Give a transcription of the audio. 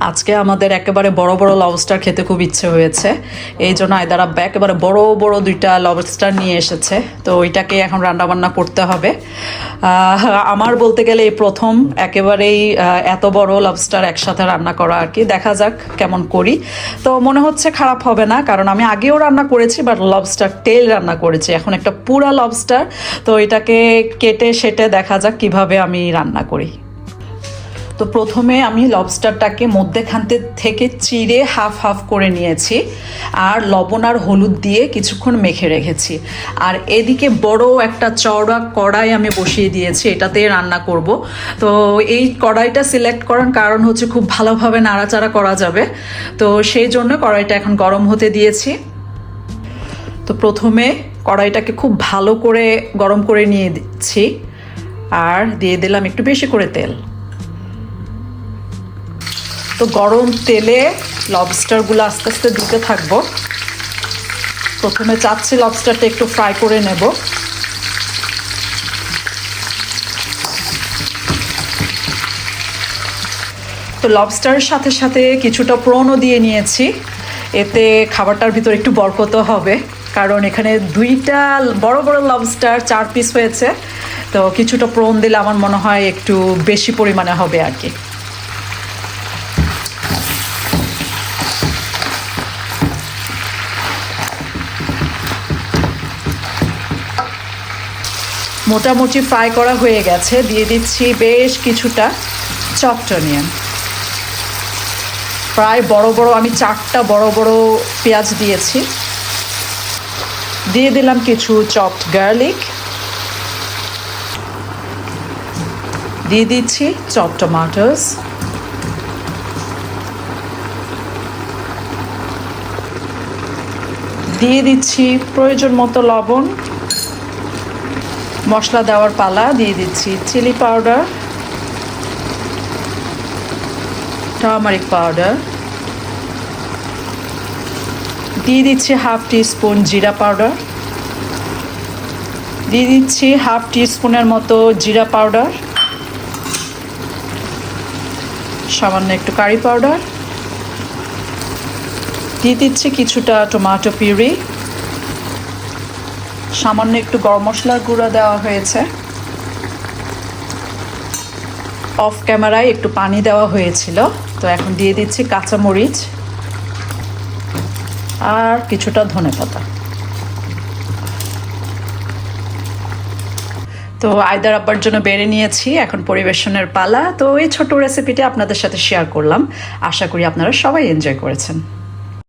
আজকে আমাদের একেবারে বড় বড় লবস্টার খেতে খুব ইচ্ছে হয়েছে, এই জন্য আয়দার আব্বা একেবারে বড় বড় দুইটা লবস্টার নিয়ে এসেছে। তো ওইটাকে এখন রান্নাবান্না করতে হবে। আমার বলতে গেলে এই প্রথম একেবারেই এত বড় লবস্টার একসাথে রান্না করা আর কি। দেখা যাক কেমন করি। তো মনে হচ্ছে খারাপ হবে না, কারণ আমি আগেও রান্না করেছি, বাট লবস্টার টেল রান্না করেছি। এখন একটা পুরা লবস্টার, তো এটাকে কেটে সেটে দেখা যাক কিভাবে আমি রান্না করি। তো প্রথমে আমি লবস্টারটাকে মধ্যেখান থেকে চিড়ে হাফ হাফ করে নিয়েছি, আর লবণ আর হলুদ দিয়ে কিছুক্ষণ মেখে রেখেছি। আর এদিকে বড় একটা চওড়া কড়াই আমি বসিয়ে দিয়েছি, এটাতে রান্না করব। তো এই কড়াইটা সিলেক্ট করার কারণ হচ্ছে খুব ভালোভাবে নাড়াচাড়া করা যাবে, তো সেই জন্য কড়াইটা এখন গরম হতে দিয়েছি। তো প্রথমে কড়াইটাকে খুব ভালো করে গরম করে নিয়ে দিচ্ছি, আর দিয়ে দিলাম একটু বেশি করে তেল। তো গরম তেলে লবস্টারগুলো আস্তে আস্তে দিতে থাকবো। প্রথমে চাচ্ছি লবস্টারটা একটু ফ্রাই করে নেব। তো লবস্টারের সাথে সাথে কিছুটা প্রনও দিয়ে নিয়েছি, এতে খাবারটার ভিতর একটু বরকত হবে, কারণ এখানে দুইটা বড় বড় লবস্টার 4 পিস হয়েছে। তো কিছুটা প্রন দিলে আমার মনে হয় একটু বেশি পরিমাণে হবে আর কি। মোটামুটি ফ্রাই করা হয়ে গেছে, দিয়ে দিচ্ছি বেশ কিছুটা চপড অনিয়ন। প্রায় বড় বড় আমি 4টা বড় বড় পেঁয়াজ দিয়েছি। দিয়ে দিলাম কিছু চপড গার্লিক, দিয়ে দিচ্ছি চপড টমেটোস, দিয়ে দিচ্ছি প্রয়োজন মতো লবণ। মশলা দেওয়ার পালা, দিয়ে দিচ্ছি চিলি পাউডার, টার্মারিক পাউডার, দিয়ে দিচ্ছি হাফ টিস্পুন জিরা পাউডার, দিয়ে দিচ্ছি হাফ টিস্পুনের মতো জিরা পাউডার, সামান্য একটু কারি পাউডার, দিয়ে দিচ্ছি কিছুটা টমেটো পিউরি, সামান্য একটু গরম মশলার গুঁড়া দেওয়া হয়েছে। অফ ক্যামেরায় একটু পানি দেওয়া হয়েছিল। তো এখন দিয়ে দিচ্ছি কাঁচামরিচ আর কিছুটা ধনেপাতা। তো আয়দার আব্বার জন্য বেড়ে নিয়েছি, এখন পরিবেশনের পালা। তো এই ছোট রেসিপিটি আপনাদের সাথে শেয়ার করলাম, আশা করি আপনারা সবাই এনজয় করেছেন।